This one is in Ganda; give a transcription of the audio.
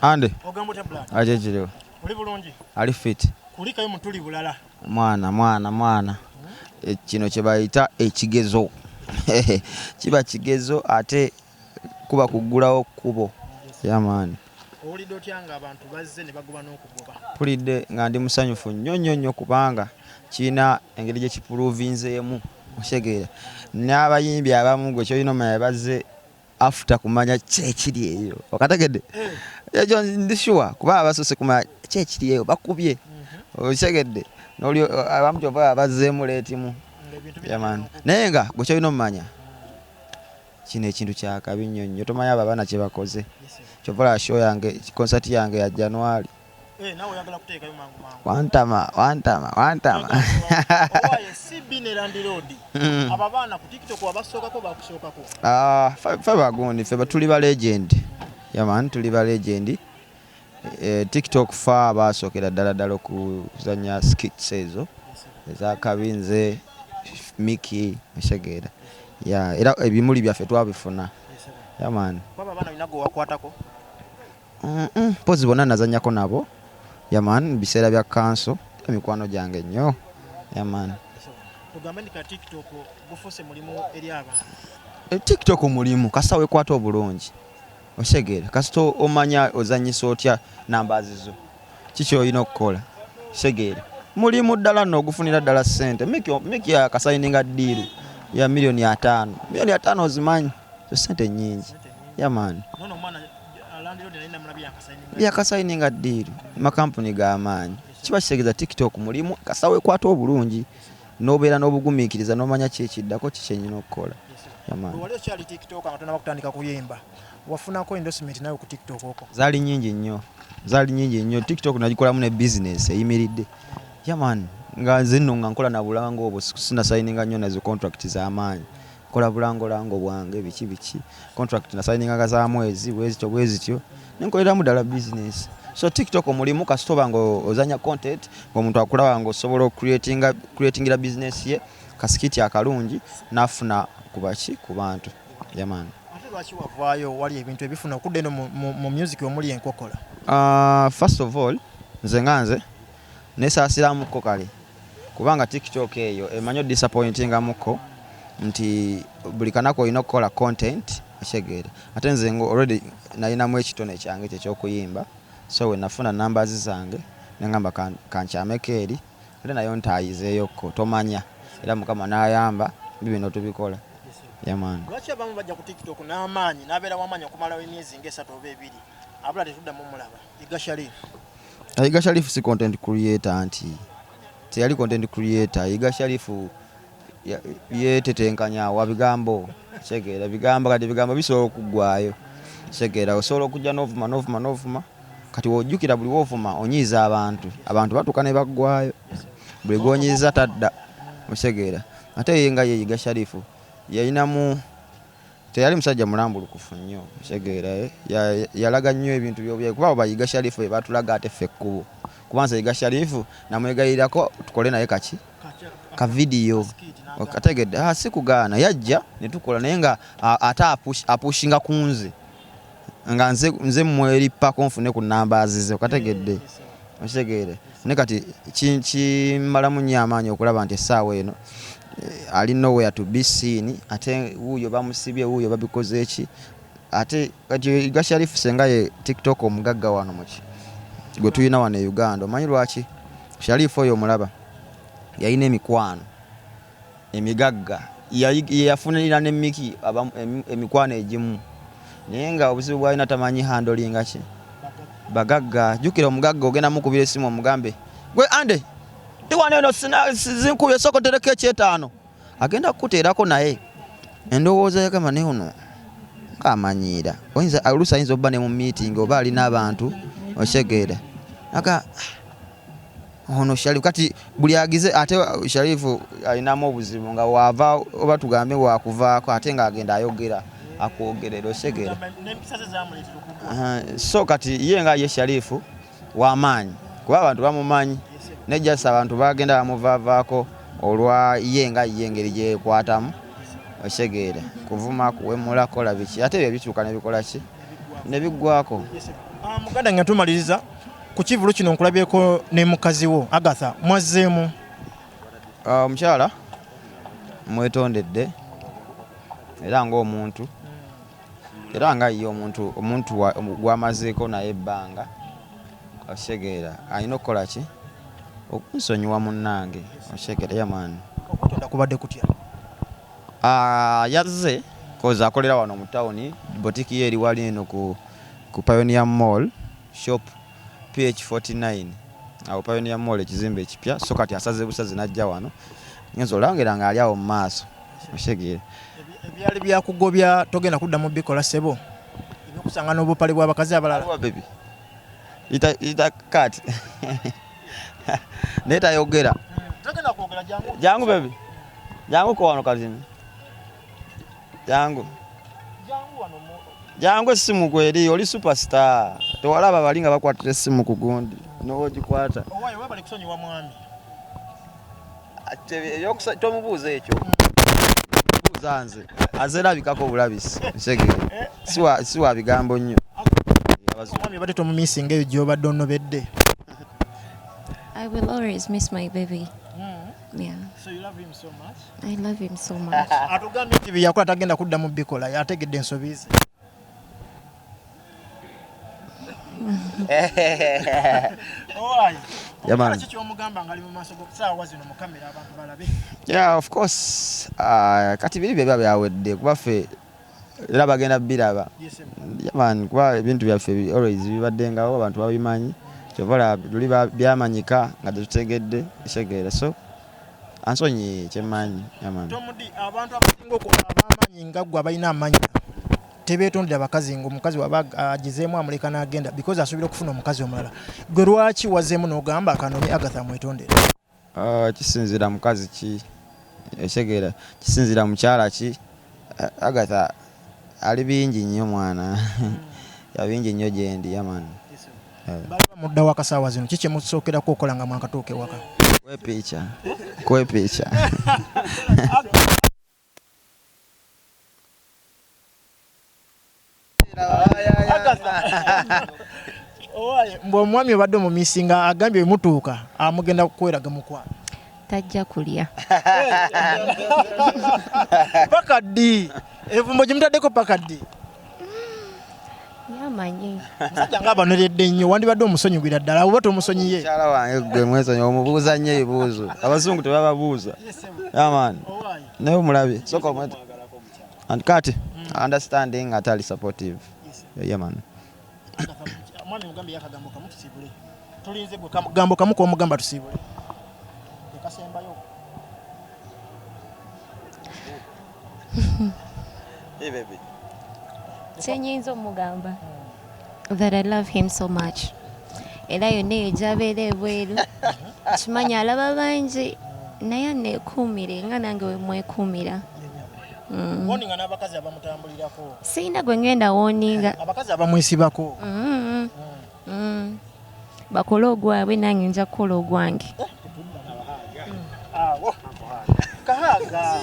Ande. Ogambo ta Black. Ajejirewo. Oli bulungi. Ali fit. Kulikayo mutuli bulala. Mwana. Kino kye bayita ekigezo. Kiba kigezo ate kuba kugulawo kubo. Yamaani. Olidde otyanga abantu bazze ne bagoba n'okugoba. Pulidde nga ndi musanyufu nnyo kubanga kina engeri gye kipuruvinzeemu oshegeera. N'abayimbi abamu gwe kyolina omanya bazze after kumanya kyekiri eyo. Okategedde? Ekyo ndi sure kuba abasoose kumanya kyekiri eyo bakubye. Osegedde noli abamu kyova bazzeemu leetimu. Yamaani. Naye nga gwe kyolina omanya kino ekintu kyakabi nnyo tomanya abo abaana kye bakoze. Kyova show yange concert yange ya January. Nawe oyagala kuteekayo mangu. Wantama. Owaye CB ne Land Road. Aba baana ku TikTok wabasookako bakusookako. Fe bagundi fe tuli ba legend. Yamaani tuli ba legend. TikTok fa basookera ddala okuzanya skits ezo. Eza Kabinze Miki Mshegeera. Era ebimuli byaffe twabifuna. Yamaani. Baba baana binago wakwatako. Pozi bonna nazanyako nabo. Yamaani biseera bya kanso emikwano gyange nnyo. Yamaani. Tugambe ndika TikTok gufuse mulimu eri abantu. TikTok mulimu kasawe kwata obulungi. Oshegeera kasito omanya ozanyisa otya nambazi zo. Kikyo olina okukola. Shegeera. Mulimu ddala n'ogufunira ddala ssente. Miki akasayininga ddiiru ya milioni 5. Milioni 5 ozimanyi. Ssente nnyingi. Yamaani. Nono mwana Land Road alina mulabi akasayininga. Yakasayininga ddiiru. Makampuni g'amaanyi. Kiba kiseegeza TikTok mulimu kasawe kwata obulungi. N'obeera n'obugumiikiriza n'omanya kyekiddako kikyenyina okukola. Yamaani. Wali okyali TikTok nga tonaba kutandika kuyimba. Wafunako endorsement nayo ku TikTok okwo. Zaali nyingi nnyo. TikTok nagikolamu ne business eyimiridde. Yamaani. Nga nze nno nga nkola na bulango obwo sina signinga nnyo nazo contract z'amaanyi. Kola bulango bwange biki. Contract na signinga za mwezi bwezityo. Nenkoleramu ddala business. So TikTok mulimu kasitoba ngo ozanya content ng'omuntu akulaba ngo osobola creatingira business ye kasikiti akalungi nafuna ku bantu. Yamaani. Ate lwaki wavaayo wali ebintu ebifuna okudde no mu music omuli enkokola? First of all nze nesaasiramuko kale kubanga TikTok eyo emanyo disappointinga muko nti buli kanako olina okukola content eshegeera ate nze already nalinamu ekitone kyange ekyokuyimba so we nafuna numbers zange nengamba kankyameko eri ate nayo ntayizeeyoko tomanya era mukama n'ayamba bibino tubikola. Yamaani. Lwaki abamu bajja ku TikTok n'amaanyi n'abeera w'amaanyi okumalawo emyezi nga 3 oba 2 abula tetuddamu mulaba? Yiga Sharifu si content creator anti. Teyali content creator. Yiga Sharifu yetetenkanya wa bigambo. Chegeera bigambo kati bigambo bisobola okuggwaayo. Chegeera osobola okujja n'ovuma. Kati wojjukira buli wovuma onyiiza abantu. Abantu batuuka ne baggwaayo. Buli gw'onyiiza tadda. Chegeera. Ate yenga Yiga Sharifu yayinamu teyali musajja mulambulukufu nnyo. Chegeera yalaga nnyo ebintu by'obye kuba bayiga Sharifu batulaga ate ffe ekkubo. Kubanza Yiga Sharifu namwegayirako tukole naye ka video. Okategedde si kugaana yajja ne tukola naye nga ate apushinga kunze nga nze mwerippako nfune ku numbers ze. Okategedde okitegedde ne kati kimalamu nnyo amaanyi okulaba nti essaawa eno ali nowhere to be seen ate wuuyo bamusibye wuuyo babikoze eki ate kati Yiga Sharifu senga ye TikTok omugagga wano muki gwe tuyina wano e Uganda. Omanyi lwaki? Sharifu oyo omulaba yalina emikwano emigagga yafunira ne Miki emikwano egimu naye nga obuzibu bwalina tamanyi handolinga ki bagagga. Jukira omugagga ogenda mukubira essimu omugambe gwe ande tiwana eno zinkubye soko tereka ekyetaano agenda kukuteerako naye endowooza yagamba naye ono ng'amanyiira oluusi ayinza obba ne mu meeting oba alina abantu oshegeera aga ono Sharifu kati buli agize ate Sharifu alinamu obuzibu nga wava oba tugambe wakuvaako ate ng'agenda ayogera akwogerera oshegeera. So kati ye nga ye Sharifu w'amaanyi kuba abantu bamumanyi nejjasa abantu bagenda bamuvaavaako olwa ye nga ye engeri gyekwatamu oshegeera kuvuma kuwemula kola biki ate ebyo bituuka ne bikola ki ne biggwako. Muganda nga tumaliriza ku kivulu kino nkulabyeko ne mukazi wo Agatha mwazzeemu. Omukyala mwetondedde era ng'omuntu era nga ye omuntu gwamazeeko naye ebbanga osegeera alina okukola ki okunsonyiwa munnange osegeera yamaani okutonda kubadde kutya. Yazze koza akolera wano mu tawuni botiki ye eri wali eno ku Pioneer Mall shop PH49 awo Pioneer Mall ekizimbe ekipya so kati asaze busaze najja wano ngenza olangera nga ali awo mu maaso osegeera ebyali byakugobya togenda kuddamu bikola sebo ebyokusanga n'obupale bw'abakazi abalala baby ita kati neta yogera togenda kwogera jangu baby jangu ko wano kazini jangu essimu kweri oli superstar tewalaba bali nga bakwatira essimu ku gundi n'ogikwata owayo webali kusonyiwa mwami tomubuuza ekyo buuza nze azerabikako obulabisi nsegere siwa bigambo nnyo mwami bate tomumisinga eyo gy'obadde onobedde. I will always miss my baby. Yeah. So you love him so much? I love him so much. Atugambye nti byakola tagenda kuddamu bikola yategedde ensobi ze. Yeah, of course. Kati biri bya byawedde kubaffe era bagenda biraba. Yaman kuba ebintu byaffe always bibaddengawo abantu babimanyi. Kyovola tuli byamanyika nga tutegedde esegeera so ansonyi kyemanyi yaman. Tomudi abantu abasinga abamanyi nga gwe abalina amanyi tebeetondera abakazi ng'omukazi waba agizeemu amuleka n'agenda because asuubira okufuna omukazi omulala. Gwe lwaki wazeemu n'ogamba akanoni Agatha mwetondere? Kisinzira mukazi ki esegeera kisinzira mukyala ki Agatha ali bingi nnyo mwana yabingi nnyo gyendi yamani. Baliba mudda wa kasaawa zino kiki musokerako okola nga mwakatuuke waka? Kwepicha mbwe omwami obadde omumisinga agambye ebimutuuka amugenda kukweraga mukwa Tajja kulya. Paka ddi evumbo gye mutaddeko paka ddi Yamanyi. musajja nga abanoledde nnyo wandibadde omusonyiwira ddala oba tomusonyiye. mukyala wange gwe mwesonyi omubuuza nnyo ebibuuzo abazungu tebababuuza yamaani naye omulabye soka omweta and kati understanding atali supportive yamaani. Mwami mugambe yakagambo kamu tusibule tulinze gwe gambo kamu k'omugamba tusibule ekasembayo. Hey baby. Kyenyinza omugamba that I love him so much. Era yonna eyo gy'abeera ebweru kimanyi alaba bangi naye aneekuumire nga nange we mwekuumira. Woninga n'abakazi abamutambulirako. Siyina gwe ngenda woninga. Abakazi abamwesibako. Bakole ogwabwe nange nja kukola ogwange. Kahaga.